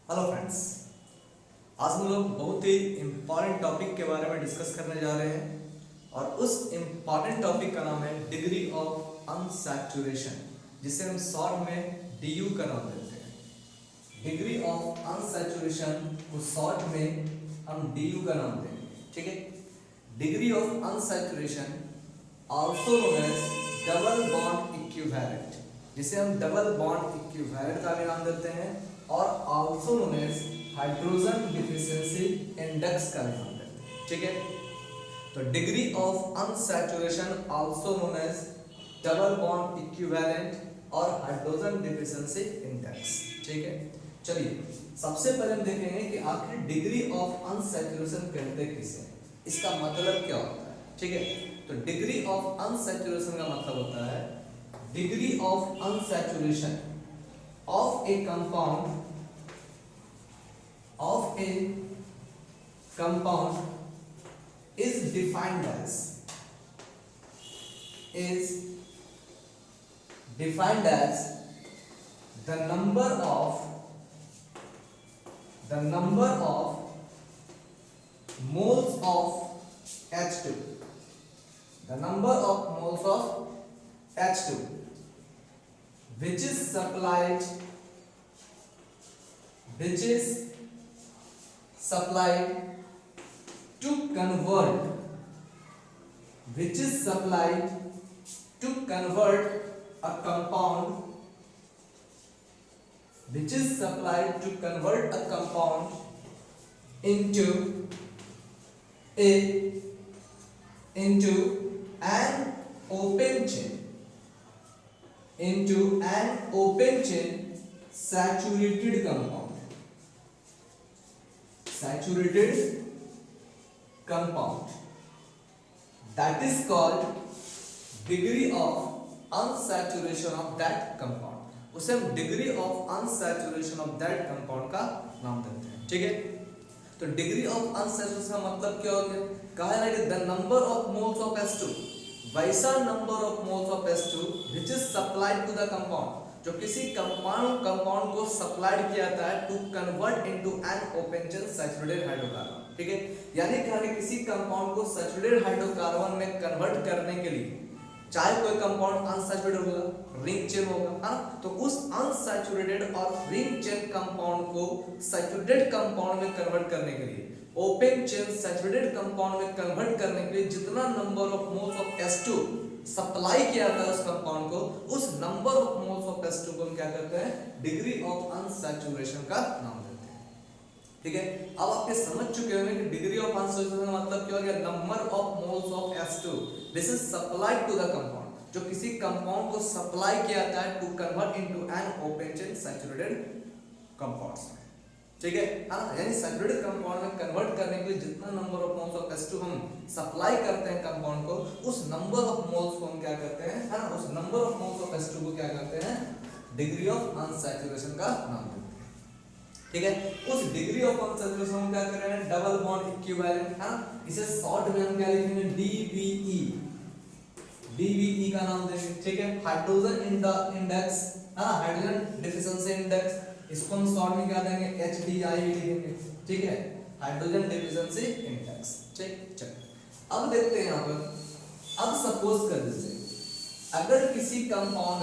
Hello friends. आज हम लोग बहुत ही इम्पॉर्टेंट टॉपिक के बारे में डिस्कस करने जा रहे हैं और उस इम्पॉर्टेंट टॉपिक का नाम है डिग्री ऑफ अनसैचुरेशन, जिसे हम शॉर्ट में DU का नाम देते हैं। डिग्री ऑफ अनसैचुरेशन को शॉर्ट में हम DU का नाम देंगे, ठीक है। Degree of unsaturation also known as double bond equivalent, जिसे हम डबल बॉन्ड इक्विवेलेंट का भी नाम देते हैं और also known as hydrogen deficiency index का भी नाम देते हैं, ठीक है। तो degree of unsaturation also known as double bond equivalent और हाइड्रोजन डिफिशिएंसी इंडेक्स, ठीक है। चलिए सबसे पहले हम देखेंगे कि आखिर डिग्री ऑफ अनसैचुरेशन कहते किसे, इसका मतलब क्या होता है, ठीक है। तो डिग्री ऑफ अनसैचुरेशन का मतलब होता है degree of unsaturation of a compound is defined as the number of moles of H2, the number of moles of H2 which is supplied to convert a compound into an open chain saturated compound, that is called degree of unsaturation of that compound, उसे हम degree of unsaturation of that compound का नाम देते हैं, ठीक है। तो degree of unsaturation का मतलब क्या हो गया, कहा है ना कि the number of moles of H2, वैसा number of moles of H2 which is supplied to the compound, जो किसी कंपाउंड को सप्लाइड किया जाता है to convert into an open chain saturated hydrocarbon, ठीक है। यानी कि किसी कंपाउंड को सैचुरेटेड हाइड्रोकार्बन में कन्वर्ट करने के लिए, चाहे कोई कंपाउंड अनसैचुरेटेड होगा, रिंग चेन होगा, हाँ, तो उस अनसैचुरेटेड और रिंग चेन कंपाउंड को सैचुरेटेड कंपाउंड में कन्वर्ट करने के लिए, ओपन चेन सैचुरेटेड कंपाउंड में कन्वर्ट करने के लिए जितना number of moles of H2 supply किया जाता है उस कंपाउंड को, उस number of moles of H2 को हम क्या करते हैं, डिग्री ऑफ अनसैचुरेशन का नाम देते हैं, ठीक है। अब आप ये समझ चुके होंगे कि डिग्री ऑफ अनसैचुरेशन का मतलब क्या हो गया, number of moles of H2 this is supplied to the compound, जो किसी कंपाउंड को सप्लाई किया जाता है to convert into an open chain saturated compounds, ठीक है ना। यानी सैचुरेटेड कंपाउंड में कन्वर्ट करने के लिए जितना number of moles of H2 हम सप्लाई करते हैं कंपाउंड को, उस नंबर ऑफ मोल्स को हम क्या करते हैं, है ना, उस number of moles of H2 को क्या करते हैं, डिग्री ऑफ अनसैचुरेशन का नाम देते हैं, ठीक है। उस डिग्री ऑफ अनसैचुरेशन को क्या कर रहे हैं, डबल बॉन्ड इक्विवेलेंट, है ना, इसे शॉर्ट में हम क्या लिखेंगे, DBE का नाम देंगे, ठीक है। हाइड्रोजन इंडेक्स, है ना, हाइड्रोजन डिफिशिएंसी इंडेक्स, इसको हम शॉर्ट में क्या देंगे, HDI लिखेंगे, ठीक है, हाइड्रोजन डिफिशिएंसी इंडेक्स, ठीक। चलो अब देखते हैं यहाँ पर, अब सपोज कर दीजिए अगर किसी कंपाउंड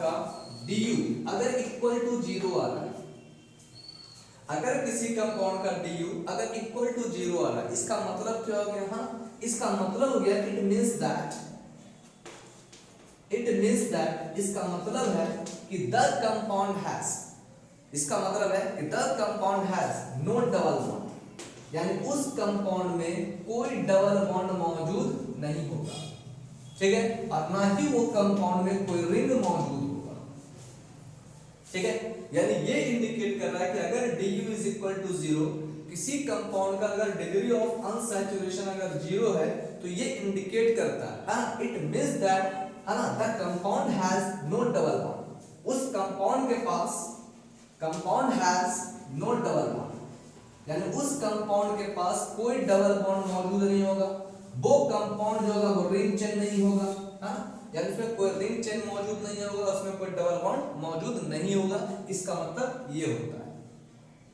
का DU अगर इक्वल टू 0 आ रहा है, अगर किसी कंपाउंड का DU अगर इक्वल टू 0 आ रहा है, इसका मतलब क्या हो गया, हाँ, इसका मतलब हो गया इट मींस दैट इसका मतलब है कि द कंपाउंड हैज, इसका मतलब है कि the compound has no double bond, यानी उस कंपाउंड में कोई डबल बॉन्ड मौजूद नहीं होगा, ठीक है, और ना ही वो कंपाउंड में कोई रिंग मौजूद होगा, ठीक है। यानी ये इंडिकेट कर रहा है कि अगर DU इज इक्वल टू 0, किसी कंपाउंड का अगर डिग्री ऑफ अनसैचुरेशन अगर 0 है, तो ये इंडिकेट करता है, हाँ, इट मींस दैट, है ना, the compound has no double bond, उस कंपाउंड के पास compound has no double bond, यानी उस कंपाउंड के पास कोई डबल बॉन्ड मौजूद नहीं होगा, वो कंपाउंड जो होगा वो रिंग चेन नहीं होगा, हाँ, यानी उसमें कोई रिंग चेन मौजूद नहीं होगा, उसमें कोई डबल बॉन्ड मौजूद नहीं होगा, इसका मतलब ये होता है।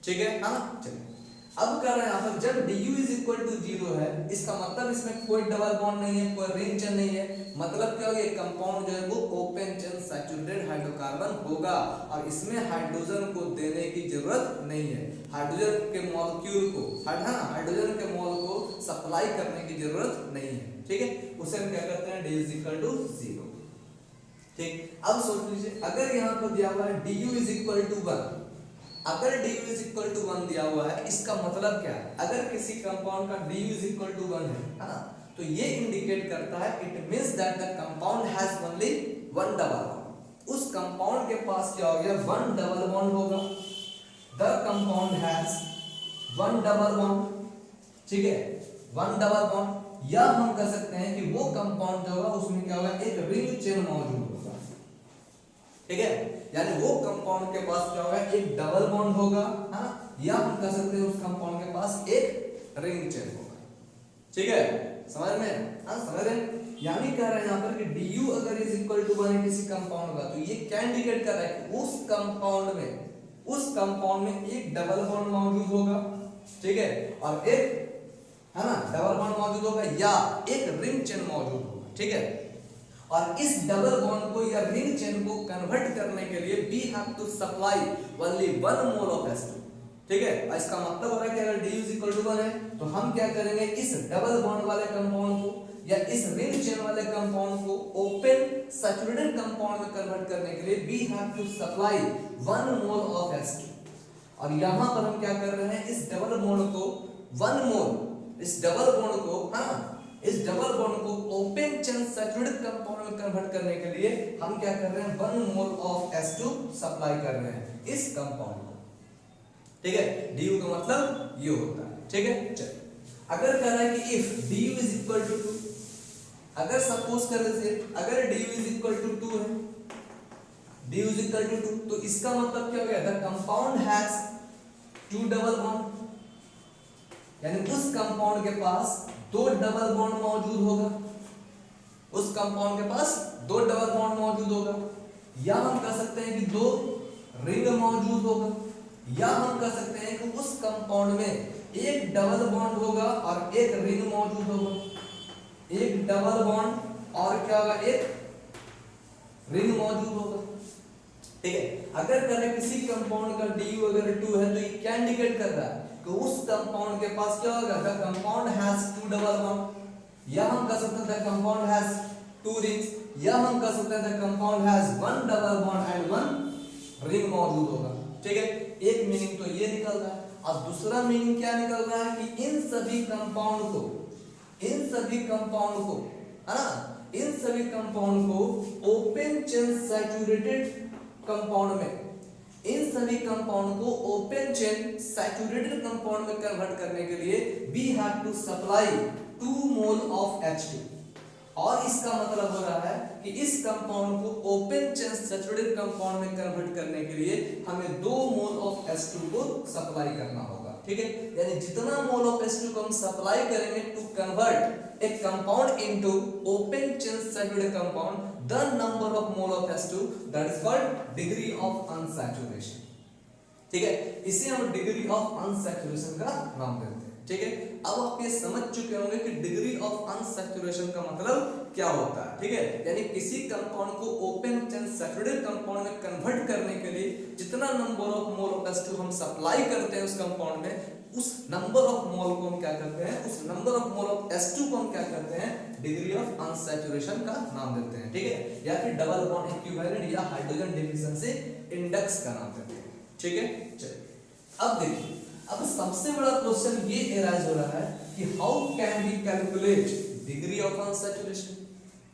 ठीक है, हाँ चलिए अब कर रहे हैं यहाँ पर जब du इज इक्वल टू 0 है, इसका मतलब इसमें कोई डबल बॉन्ड नहीं है, कोई रिंग चेन नहीं है, मतलब क्या होगा, ये कंपाउंड जो है वो ओपन चेन सैचुरेटेड हाइड्रोकार्बन होगा और इसमें हाइड्रोजन को देने की जरूरत नहीं है, हाइड्रोजन के मॉलिक्यूल को हाइड्रोजन के मॉल को सप्लाई करने की जरूरत नहीं है। ठीक है, उसे हम क्या करते हैं, d इज इक्वल टू 0। ठीक, अब सोच लीजिए अगर यहाँ पर दिया हुआ है du इज इक्वल टू 1, अगर du इज इक्वल टू 1 दिया हुआ है, इसका मतलब क्या है, अगर किसी कंपाउंड का du इज इक्वल टू 1 है ना, तो ये इंडिकेट करता है, it means that the compound has only one double bond, उस कंपाउंड के पास क्या हो गया, वन डबल बॉन्ड होगा, the compound has one double bond. ठीक है, वन डबल बॉन्ड, या हम कह सकते हैं कि वो कंपाउंड जो होगा उसमें क्या होगा, एक रिंग चेन मौजूद होगा। ठीक है, यानी वो कंपाउंड के पास क्या होगा, एक डबल बॉन्ड होगा, हाँ, या हम कह सकते हैं उस कंपाउंड के पास एक रिंग चेन होगा। ठीक है, समझ में, हाँ समझ रहे हैं, यानी कह रहे हैं यहाँ पर कि du अगर इज इक्वल टू 1 है किसी कंपाउंड का, तो ये क्या इंडिकेट कर रहा है कि उस कंपाउंड में एक डबल बॉन्ड मौजूद होगा। ठीक है, और एक है ना डबल बॉन्ड मौजूद होगा या एक रिंग चेन मौजूद होगा। ठीक है, और इस डबल बॉन्ड को या रिंग चेन को कन्वर्ट करने के लिए we have to supply only 1 mole of H2। ठीक है, इसका मतलब हो रहा है कि अगर du इज इक्वल टू 1 है तो हम क्या करेंगे, इस डबल बॉन्ड वाले कंपाउंड को या इस रिंग चेन वाले कंपाउंड को ओपन सैचुरेटेड कंपाउंड में कन्वर्ट करने के लिए we have to supply 1 mole of H2। और यहां पर हम क्या कर रहे हैं, इस डबल बॉन्ड को 1 मोल, इस डबल बॉन्ड को, हाँ इस डबल बॉन्ड को ओपन चेन सैचुरेटेड कंपाउंड में कन्वर्ट करने के लिए हम क्या कर रहे हैं, 1 मोल ऑफ H2 सप्लाई कर रहे हैं इस कंपाउंड को। ठीक है, du का मतलब ये होता है। ठीक है, चलिए अगर कह रहा है कि if du is equal to 2, अगर सपोज कर लीजिए अगर du इज इक्वल टू 2 है, du इज इक्वल टू 2, तो इसका मतलब क्या हो गया, the compound has 2 double bond, यानी उस कंपाउंड के पास 2 डबल बॉन्ड मौजूद होगा, उस कंपाउंड के पास 2 डबल बॉन्ड मौजूद होगा, या हम कह सकते हैं कि 2 रिंग मौजूद होगा, या हम कह सकते हैं कि उस कंपाउंड में एक डबल बॉन्ड होगा और एक रिंग मौजूद होगा, एक डबल बॉन्ड और क्या होगा, एक रिंग मौजूद होगा। ठीक है, अगर करें किसी कंपाउंड का du अगर 2 है तो ये क्या इंडिकेट कर रहा है कि उस कंपाउंड के पास क्या होगा, the compound has 2 double bond, या हम कह सकते हैं द कंपाउंड हैज 2 रिंग्स, या हम कह सकते हैं the compound has 1 double bond and 1 ring मौजूद होगा। ठीक है, एक मीनिंग तो ये निकल रहा है, और दूसरा मीनिंग क्या निकल रहा है कि इन सभी कंपाउंड को है ना, इन सभी कंपाउंड को ओपन चेन सैचुरेटेड कंपाउंड में, इन सभी कंपाउंड को ओपन चेन सैचुरेटेड कंपाउंड में कन्वर्ट करने के लिए we have to supply 2 mole of H2। और इसका मतलब हो रहा है कि इस कंपाउंड को ओपन चेन सैचुरेटेड कंपाउंड में कन्वर्ट करने के लिए हमें 2 मोल ऑफ H2 को सप्लाई करना होगा। ठीक है, यानी जितना मोल ऑफ H2 को हम सप्लाई करेंगे to convert a compound into open chain saturated compound, the number of mole of H2, that is called degree of unsaturation। ठीक है, इसे हम डिग्री ऑफ अनसैचुरेशन का नाम देते हैं। ठीक है, अब आप ये समझ चुके होंगे कि डिग्री ऑफ अनसैचुरेशन का मतलब क्या होता है। ठीक है, यानी किसी कंपाउंड को ओपन चेन सैचुरेटेड कंपाउंड में कन्वर्ट करने के लिए जितना number of mole of H2 हम सप्लाई करते हैं उस कंपाउंड में, उस नंबर ऑफ मोल को हम क्या करते हैं, उस number of mole of H2 को हम क्या करते हैं, डिग्री ऑफ अनसैचुरेशन का नाम देते हैं। ठीक है, या फिर डबल बॉन्ड इक्विवेलेंट या हाइड्रोजन डेफिशिएंसी इंडेक्स का नाम देते हैं। ठीक है, चलिए अब देखिए, अब सबसे बड़ा क्वेश्चन ये एराइज हो रहा है कि how can we calculate degree of unsaturation.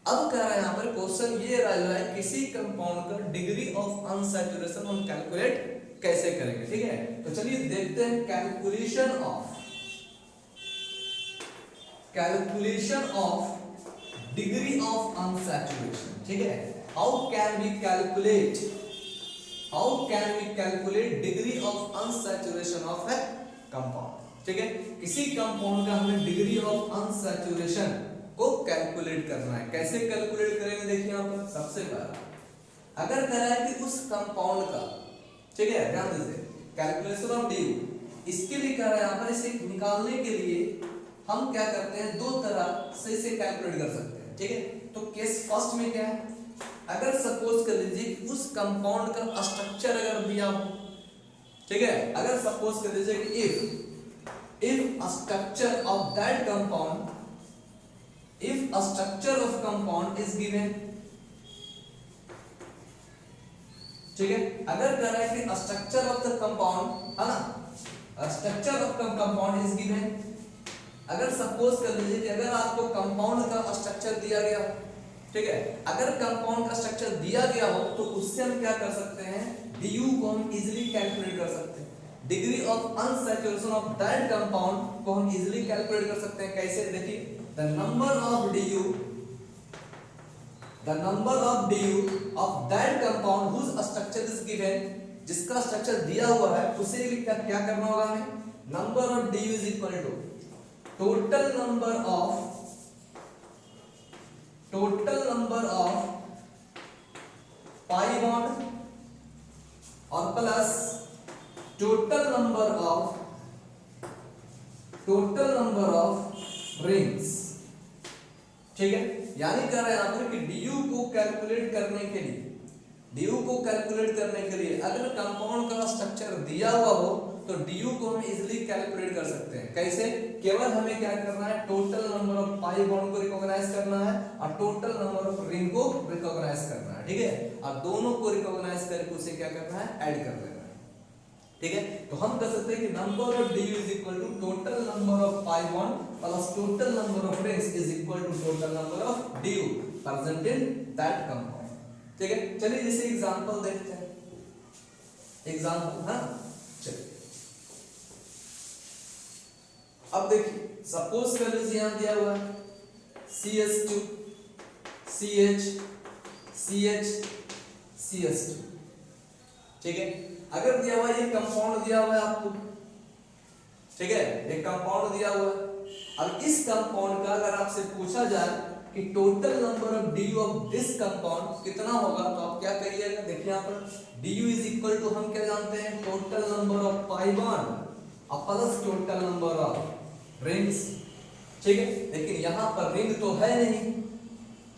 अब कह रहा है यहाँ पर क्वेश्चन ये एराइज हो रहा है किसी कंपाउंड का डिग्री ऑफ अनसैचुरेशन हम कैलकुलेट कैसे करेंगे। ठीक है, तो चलिए देखते हैं calculation of degree of unsaturation. ठीक है, how can we calculate degree of unsaturation of a compound. ठीक है, किसी कंपाउंड का हमें डिग्री ऑफ अनसैचुरेशन को कैलकुलेट करना है। कैसे कैलकुलेट करेंगे देखिए यहाँ पर सबसे पहला अगर कह रहा है कि उस कंपाउंड का, ठीक है ध्यान दीजिए, कैलकुलेशन ऑफ ड्यू, इसके लिए कह रहा है यहाँ पर, इसे निकालने के लिए हम क्या करते हैं, दो तरह से इसे कैलकुलेट कर सकते हैं, ठीक है। तो केस फर्स्ट में क्या है, अगर सपोज कर लीजिए कि उस कंपाउंड का स्ट्रक्चर अगर दिया हो, ठीक है, अगर सपोज कर लीजिए कि if a structure of that compound, if a structure of compound is given, ठीक है, अगर कह रहा है कि स्ट्रक्चर ऑफ द कंपाउंड है ना, structure of compound is given, अगर सपोज कर लीजिए कि अगर आपको कंपाउंड का स्ट्रक्चर दिया गया, ठीक है, अगर कंपाउंड का स्ट्रक्चर दिया गया हो तो उससे हम क्या कर सकते हैं, du को हम इजीली कैलकुलेट कर सकते हैं, degree of unsaturation of that compound को हम इजीली कैलकुलेट कर सकते हैं। कैसे, देखिए the number of du of that compound whose structure is given, जिसका स्ट्रक्चर दिया हुआ है उसे क्या करना होगा हमें, number of du is equal to total number of pi bond और plus total number of rings, ठीक है। यानी कह रहे हैं यहां पर कि du को कैलकुलेट करने के लिए अगर कंपाउंड का स्ट्रक्चर दिया हुआ हो तो du को हम इजीली कैलकुलेट कर सकते हैं। कैसे, केवल हमें क्या करना है, total number of pi bond को रिकॉग्नाइज करना है और टोटल नंबर ऑफ रिंग को रिकॉग्नाइज करना है, ठीक है। अब दोनों को रिकॉग्नाइज करके उसे क्या करना है, ऐड कर लेना है, ठीक है। तो हम कह सकते हैं कि number of du is equal to total number of pi bond plus total number of rings is equal to total number of du present in that compound, ठीक है। चलिए जैसे एग्जांपल देखते हैं, एग्जांपल, हाँ चलिए अब देखिए, सपोज कर लीजिए यहां दिया हुआ है CH2 CH CH CH2, ठीक है। अगर दिया हुआ ये कंपाउंड दिया हुआ है आपको, ठीक है, एक कंपाउंड दिया हुआ है। अब इस कंपाउंड का अगर आपसे पूछा जाए कि total number of du of this compound कितना होगा, तो आप क्या करिएगा, देखिए यहाँ पर du इज इक्वल टू हम क्या जानते हैं, total number of pi bond और plus total number of rings, ठीक है। लेकिन यहाँ पर रिंग तो है नहीं,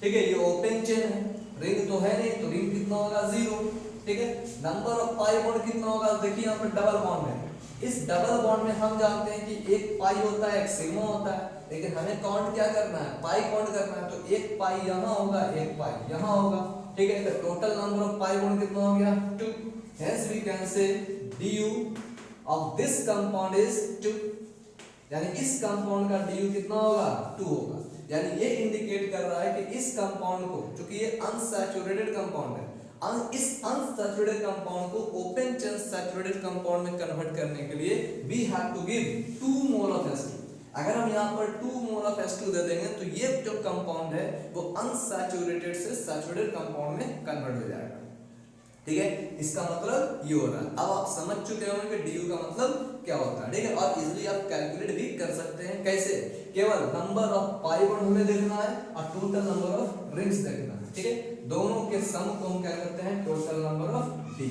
ठीक है, ये ओपन चेन है, रिंग तो है नहीं, तो रिंग कितना होगा, 0, ठीक है। नंबर ऑफ पाई बॉन्ड कितना होगा, देखिए यहाँ पर डबल बॉन्ड है, इस डबल बॉन्ड में हम जानते हैं कि एक पाई होता है, एक सिग्मा होता है, लेकिन हमें काउंट क्या करना है, पाई काउंट करना है, तो एक पाई यहाँ होगा, एक पाई यहाँ होगा, ठीक है। तो total number of pi bond कितना हो गया, 2, hence we can say du of this compound is 2, यानी इस कंपाउंड का du कितना होगा, 2 होगा। यानी ये इंडिकेट कर रहा है कि इस कंपाउंड को, क्योंकि ये अनसैचुरेटेड कंपाउंड है, इस अनसैचुरेटेड कंपाउंड को ओपन चेन सैचुरेटेड कंपाउंड में कन्वर्ट करने के लिए we have to give 2 mole of H2। अगर हम यहाँ पर 2 मोल ऑफ H2 दे देंगे तो ये जो कंपाउंड है वो अनसैचुरेटेड से सैचुरेटेड कंपाउंड में कन्वर्ट हो जाएगा, ठीक है। इसका मतलब ये हो रहा है। अब आप समझ चुके होंगे कि du का मतलब क्या होता है, ठीक है। और इजीली आप कैलकुलेट भी कर सकते हैं। कैसे, केवल नंबर ऑफ पाई बॉन्ड हमें देखना है और टोटल नंबर ऑफ रिंग्स देखना है, ठीक है। दोनों के सम को हम क्या करते हैं, टोटल नंबर ऑफ du,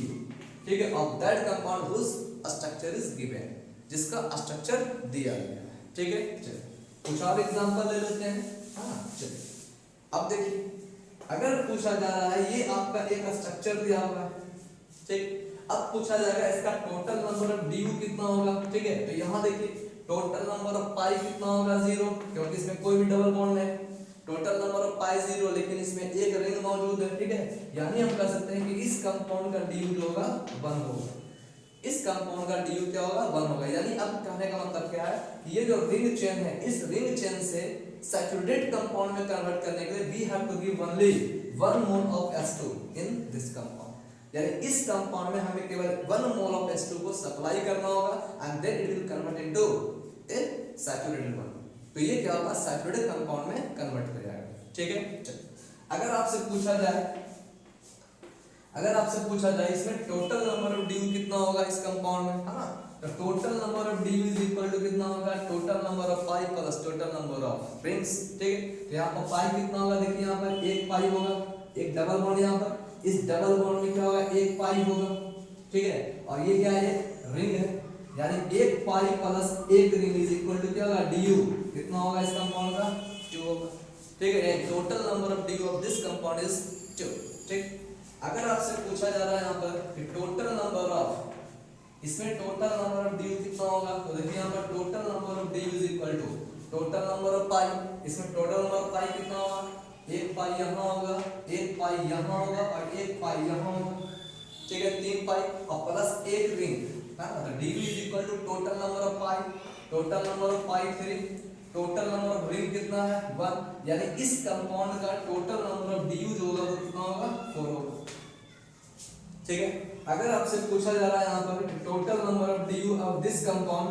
ठीक है, of that compound whose structure is given, जिसका स्ट्रक्चर दिया गया है, ठीक है। चलिए कुछ और एग्जांपल ले लेते हैं, हाँ चलिए। अब देखिए, अगर पूछा जा रहा है ये आपका एक स्ट्रक्चर दिया हुआ है, ठीक, अब पूछा जाएगा इसका टोटल नंबर ऑफ du कितना होगा, ठीक है। तो यहाँ देखिए टोटल नंबर ऑफ पाई कितना होगा, 0, क्योंकि इसमें कोई भी डबल बॉन्ड नहीं, टोटल नंबर ऑफ पाई 0, लेकिन इसमें एक रिंग मौजूद है, ठीक है। यानी हम कह सकते हैं कि इस कंपाउंड का du जो होगा 1 होगा, इस कंपाउंड का du क्या होगा, 1 होगा। यानी अब कहने का मतलब क्या है कि ये जो रिंग चेन है, इस रिंग चेन से सैचुरेटेड कंपाउंड में कन्वर्ट करने के लिए we have to give only 1 mole of H2 in this compound. यानी इस कंपाउंड में हमें केवल 1 मोल ऑफ H2 को सप्लाई करना होगा and then it will convert into a saturated one. तो ये क्या होगा, सैचुरेटेड कंपाउंड में कन्वर्ट हो जाएगा, ठीक है। चलिए अगर आपसे पूछा जाए अगर आपसे पूछा जाए इसमें टोटल नंबर ऑफ ड्यू कितना होगा इस कंपाउंड में, है ना, तो total number of DU is equal to कितना होगा, total number of pi plus total number of rings. ठीक है, तो यहाँ पर पाई कितना होगा, देखिए यहाँ पर एक पाई होगा, एक डबल बॉन्ड यहाँ पर, इस डबल बॉन्ड में क्या होगा, एक पाई होगा। ठीक है, और ये क्या है, रिंग है, यानी एक पाई प्लस एक रिंग इज इक्वल टू क्या होगा, ड्यू कितना होगा इस कंपाउंड का, 2 होगा। ठीक है, total number of due of this compound is 2। ठीक, अगर आपसे पूछा जा रहा है यहाँ पर कि टोटल नंबर ऑफ, इसमें टोटल नंबर ऑफ ड्यू कितना होगा, तो देखिए यहाँ पर total number of DU is equal to total number of pi, इसमें टोटल नंबर ऑफ पाई कितना होगा, एक पाई यहाँ होगा, एक पाई यहाँ होगा और एक पाई यहाँ होगा। ठीक है, 3 पाई और प्लस एक रिंग, है ना, तो DU is equal to total number of pi, total number of pi 3, total number of ring कितना है 1, यानी इस कंपाउंड का टोटल नंबर ऑफ ड्यू जो होगा वो कितना होगा, 4 होगा। ठीक है, अगर आपसे पूछा जा रहा है यहाँ पर total number of due of this compound,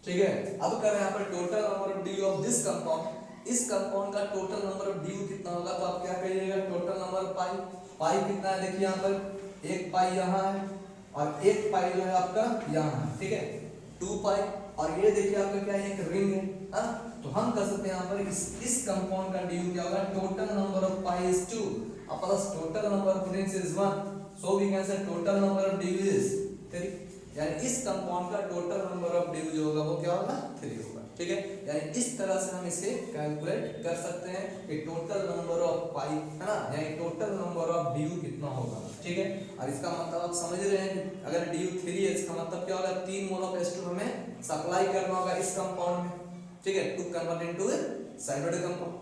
ठीक है, अब कर रहे हैं यहाँ पर total number of due of this compound, इस कंपाउंड का टोटल नंबर ऑफ ड्यू कितना होगा, तो आप क्या करिएगा, टोटल नंबर ऑफ पाई, पाई कितना है, देखिए यहाँ पर एक पाई यहाँ है और एक पाई जो है आपका यहाँ है। ठीक है, 2 पाई, और ये देखिए आपका क्या है, एक रिंग है, हाँ, तो हम कर सकते हैं यहाँ पर इस कंपाउंड का ड्यू क्या होगा, total number of pi is 2 plus total number of rings is 1, so we can say total number of due is 3, यानी इस कंपाउंड का टोटल नंबर ऑफ ड्यू जो होगा वो क्या होगा, 3 होगा। ठीक है, यानी इस तरह से हम इसे कैलकुलेट कर सकते हैं कि टोटल नंबर ऑफ पाई, है ना, यानी टोटल नंबर ऑफ ड्यू कितना होगा। ठीक है, और इसका मतलब आप समझ रहे हैं, अगर ड्यू 3 है इसका मतलब क्या होगा, 3 मोल ऑफ H2 हमें सप्लाई करना होगा इस कंपाउंड में। ठीक है, to convert into saturated compound,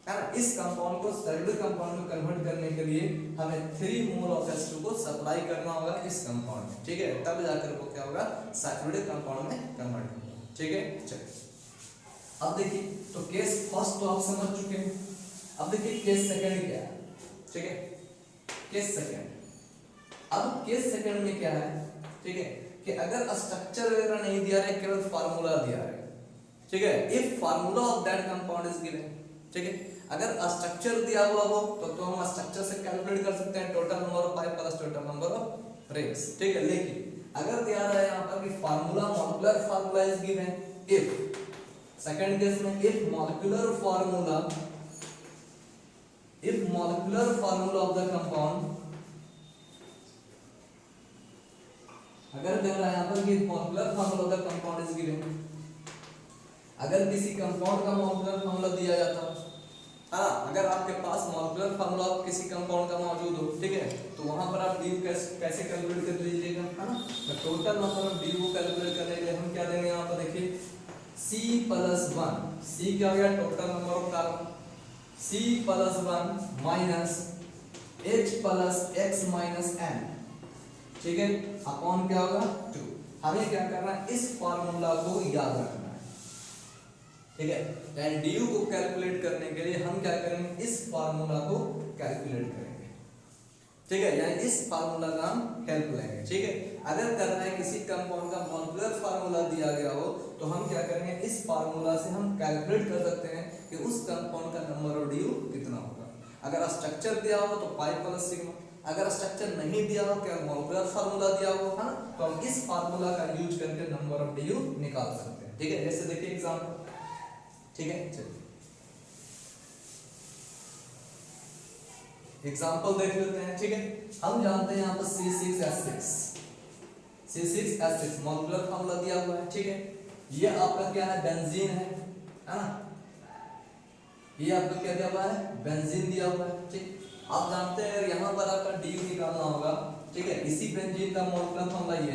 है ना, इस कंपाउंड को सैचुरेटेड कंपाउंड में कन्वर्ट करने के लिए हमें 3 मोल ऑफ H2 को सप्लाई करना होगा इस कंपाउंड में। ठीक है, तब जाकर वो क्या होगा, सैचुरेटेड कंपाउंड में कन्वर्ट होगा। ठीक है, चलिए अब देखिए, तो केस फर्स्ट तो आप समझ चुके हैं, अब देखिए केस सेकंड क्या है। ठीक है, केस सेकंड, अब केस सेकंड में क्या है, ठीक है, कि अगर स्ट्रक्चर वगैरह नहीं दिया रहे, केवल फार्मूला दिया रहे। ठीक है, if formula of that compound is given. ठीक है, अगर स्ट्रक्चर दिया हुआ हो तो हम स्ट्रक्चर से कैलकुलेट कर सकते हैं total number of pi plus total number of rings. ठीक है, लेकिन अगर दिया रहा है यहाँ पर कि formula, molecular formula is given, if second case में if molecular formula of the compound, अगर दे रहा है यहाँ पर कि molecular formula of the compound is given, अगर किसी कंपाउंड का मॉलिक्यूलर फार्मूला दिया जाता, हाँ, अगर आपके पास मॉलिक्यूलर फार्मूला किसी कंपाउंड का मौजूद हो, ठीक है, तो वहां पर आप ड्यू कैसे कैलकुलेट कर लीजिएगा, है ना, तो टोटल नंबर ऑफ ड्यू को कैलकुलेट करने के लिए हम क्या देंगे, यहाँ पर देखिए C प्लस 1, C क्या हो गया, total number of carbon, C plus 1 minus H plus X minus N, ठीक है, अपॉन क्या होगा 2। हमें क्या करना है, इस फार्मूला को याद रखना है। ठीक है, यानी ड्यू को कैलकुलेट करने के लिए हम क्या करेंगे, इस फार्मूला को कैलकुलेट करेंगे। ठीक है, यानी इस फार्मूला का हम हेल्प लेंगे। ठीक है, अगर करना है किसी कंपाउंड का मॉलिक्यूलर फार्मूला दिया गया हो तो हम क्या करेंगे, इस फार्मूला से हम कैलकुलेट कर सकते हैं कि उस कंपाउंड का नंबर ऑफ ड्यू कितना होगा। अगर स्ट्रक्चर दिया हो तो पाई प्लस सिग्मा, अगर स्ट्रक्चर नहीं दिया हो, क्या मॉलिक्यूलर फार्मूला दिया हो, है ना, तो हम इस फार्मूला का यूज करके नंबर ऑफ ड्यू निकाल सकते हैं। ठीक है, जैसे देखिए एग्जांपल। ठीक है, चलिए एग्जांपल देख लेते हैं। ठीक है, हम जानते हैं यहाँ पर C6H6 मॉलिक्यूलर फार्मूला दिया हुआ है। ठीक है, ये आपका क्या है, बेंजीन है ना, ये आपका क्या दिया हुआ है, बेंजीन दिया हुआ है। ठीक, आप जानते हैं यहाँ पर आपका ड्यू निकालना होगा। ठीक है, इसी बेंजीन का मॉलिक्यूलर फार्मूला ये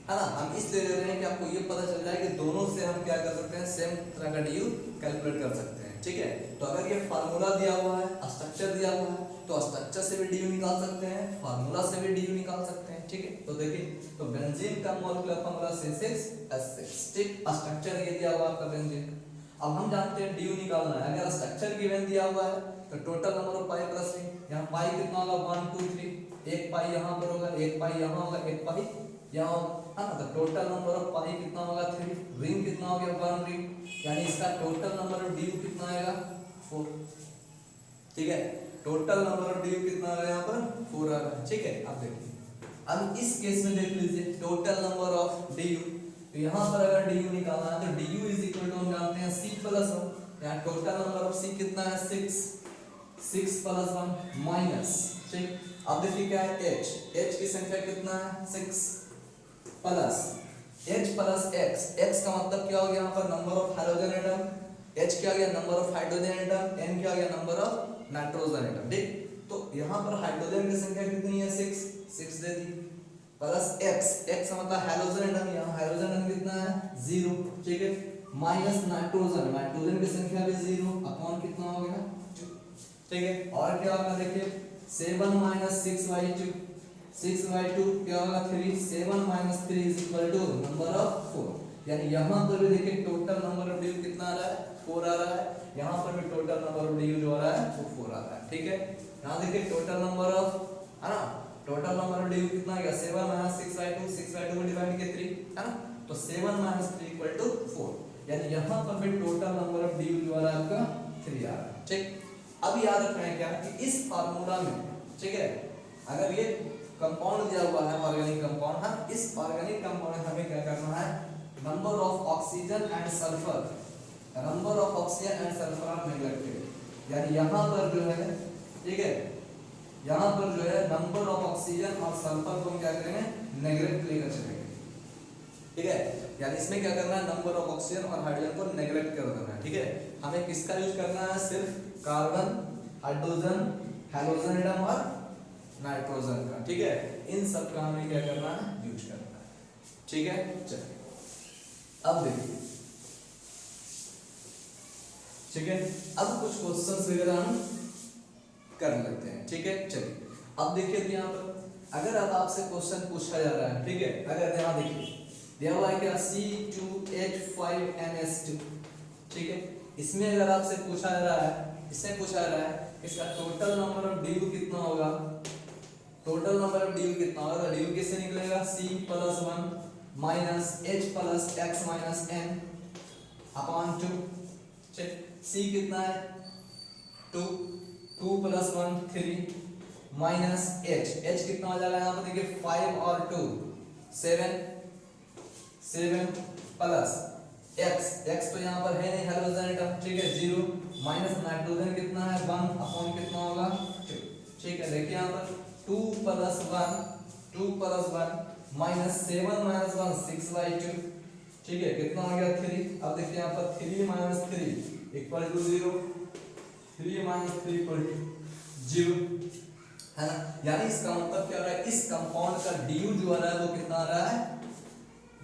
है ना, हम इसलिए ले रहे हैं कि आपको ये पता चल जाए कि दोनों से हम क्या कर सकते हैं, सेम तरह का ड्यू कैलकुलेट कर सकते हैं। ठीक है, तो अगर ये फार्मूला दिया हुआ है, स्ट्रक्चर दिया हुआ है, तो स्ट्रक्चर से भी ड्यू निकाल सकते हैं, फार्मूला से भी ड्यू निकाल सकते हैं। ठीक है, तो देखिए, तो बेंजीन का मॉलिक्यूलर फार्मूला C6H6। ठीक, स्ट्रक्चर ये दिया हुआ आपका बेंजीन। अब हम जानते हैं ड्यू निकालना है, अगर स्ट्रक्चर गिवन दिया हुआ है तो total number of pi plus ring, यहाँ पाई कितना होगा 1 2 3, एक पाई यहाँ पर होगा, एक पाई यहाँ होगा, एक पाई यहाँ होगा, है ना, तो टोटल नंबर ऑफ पाई कितना होगा 3, रिंग कितना हो गया 1 रिंग, यानी इसका टोटल नंबर ऑफ ड्यू कितना आएगा 4। ठीक है, टोटल नंबर ऑफ DU कितना आ रहा है यहाँ पर 4 आ रहा है। ठीक है, अब देखिए, अब इस केस में देख लीजिए टोटल नंबर ऑफ DU, तो यहाँ पर अगर DU निकालना है तो DU इज इक्वल टू हम जानते हैं C प्लस 1, यहाँ टोटल नंबर ऑफ C कितना है 6 प्लस 1 माइनस, ठीक, अब देखिए क्या है H की संख्या कितना है 6 प्लस H प्लस X का मतलब क्या हो गया यहाँ पर number of hydrogen atom, H क्या हो गया number of hydrogen atom, N क्या हो गया नंबर ऑफ नाइट्रोजन एटम। ठीक, तो यहाँ पर हाइड्रोजन की संख्या कितनी है 6 दे दी, प्लस X का मतलब हाइड्रोजन एटम, यहाँ हाइड्रोजन एटम कितना है 0, ठीक है, माइनस नाइट्रोजन की संख्या भी 0 अपॉन कितना हो गया 2, ठीक है, और क्या होगा देखिए 7 माइनस 6/2 क्या होगा 3, 7 minus 3 is equal to number of 4, यानी यहाँ पर भी देखिए टोटल नंबर ऑफ DU कितना आ रहा है 4 आ रहा है, यहाँ पर भी टोटल नंबर ऑफ DU जो आ रहा है वो 4 आ रहा है। ठीक है, यहाँ देखिए टोटल नंबर ऑफ, है ना, टोटल नंबर ऑफ DU कितना आ गया 7 माइनस 6/2 को डिवाइड किया 3, है ना, तो 7 माइनस 3 इक्वल टू 4, यानी यहाँ पर भी टोटल नंबर ऑफ DU जो आ रहा है आपका 3 आ रहा है। ठीक, अब याद रखना है क्या कि इस फार्मूला में, ठीक है, अगर ये कंपाउंड दिया हुआ है ऑर्गेनिक कंपाउंड, हाँ, इस ऑर्गेनिक कंपाउंड में हमें क्या करना है number of oxygen and sulphur, number of oxygen and sulphur are neglected, यानी यहाँ पर जो है, ठीक है, यहाँ पर जो है नंबर ऑफ ऑक्सीजन और सल्फर को हम क्या करेंगे नेग्लेक्ट लेकर चलेंगे। ठीक है, यानी इसमें क्या करना है नंबर ऑफ ऑक्सीजन और हाइड्रोजन को नेग्लेक्ट कर देना है। ठीक है, हमें किसका यूज करना है सिर्फ कार्बन, हाइड्रोजन, हैलोजन एटम और नाइट्रोजन का। ठीक है, इन सब का हमें क्या करना है यूज करना है। ठीक है, चलिए अब देखिए, ठीक है, अब कुछ क्वेश्चंस वगैरह हम कर लेते हैं। ठीक है, चलिए अब देखिए यहाँ पर अगर अब आपसे क्वेश्चन पूछा जा रहा है, ठीक है, अगर यहाँ देखिए दिया हुआ है क्या C2H5NS2, ठीक है, इसमें अगर आपसे पूछा जा रहा है, इसमें पूछा जा रहा है इसका टोटल नंबर ऑफ DU कितना होगा, टोटल नंबर ऑफ DU कितना होगा, तो DU किससे निकलेगा C plus 1 minus H plus X minus N upon 2, ठीक, C कितना है 2 प्लस 1 3 माइनस H कितना हो जाएगा यहाँ पर देखिए 5 और 2 7 प्लस X तो यहाँ पर है नहीं हाइड्रोजन एटम, ठीक है 0 माइनस नाइट्रोजन कितना है 1 अपॉन कितना होगा 2, ठीक है, देखिए यहाँ पर 2 प्लस 1 माइनस 7 माइनस 1 6/2, ठीक है, कितना हो गया 3, अब देखिए यहाँ पर 3 minus 3 equal to 0, 3 minus 3 equal to 0, है ना, यानी इसका मतलब क्या हो रहा है इस कंपाउंड का DU जो आ रहा है वो कितना आ रहा है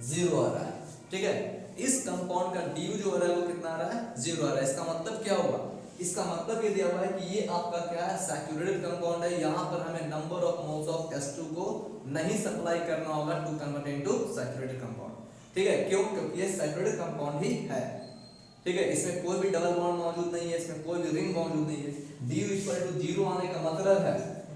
0 आ रहा है। ठीक है, इस कंपाउंड का DU जो आ रहा है वो कितना आ रहा है 0 आ रहा है। इसका मतलब क्या होगा, इसका मतलब ये दिया हुआ है कि ये आपका क्या है सैचुरेटेड कंपाउंड है, यहाँ पर हमें number of moles of H2 को नहीं सप्लाई करना होगा to convert into saturated compound. ठीक है, क्यों, क्योंकि ये सैचुरेटेड कंपाउंड ही है। ठीक है, इसमें कोई भी डबल बॉन्ड मौजूद नहीं है, इसमें कोई भी रिंग मौजूद नहीं है। DU इक्वल टू 0 आने का मतलब है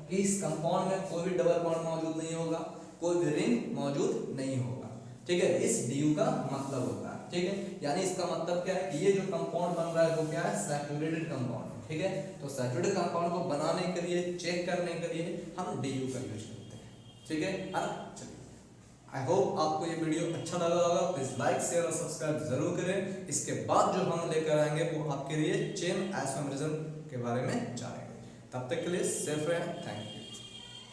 कि इस कंपाउंड में कोई भी डबल बॉन्ड मौजूद नहीं होगा, कोई भी रिंग मौजूद नहीं होगा। ठीक है, इस DU का मतलब होता है। ठीक है, यानी इसका मतलब क्या है कि ये जो कंपाउंड बन रहा है वो क्या है सैचुरेटेड कंपाउंड है। ठीक है, तो सैचुरेटेड कंपाउंड को बनाने के लिए, चेक करने के लिए हम DU का यूज करते हैं। ठीक है ना, चलिए आई होप आपको ये वीडियो अच्छा लगा होगा, प्लीज लाइक शेयर और सब्सक्राइब जरूर करें। इसके बाद जो हम लेकर आएंगे वो आपके लिए चेन आइसोमेरिज्म के बारे में जानेंगे। तब तक के लिए सेफ रहें, थैंक यू।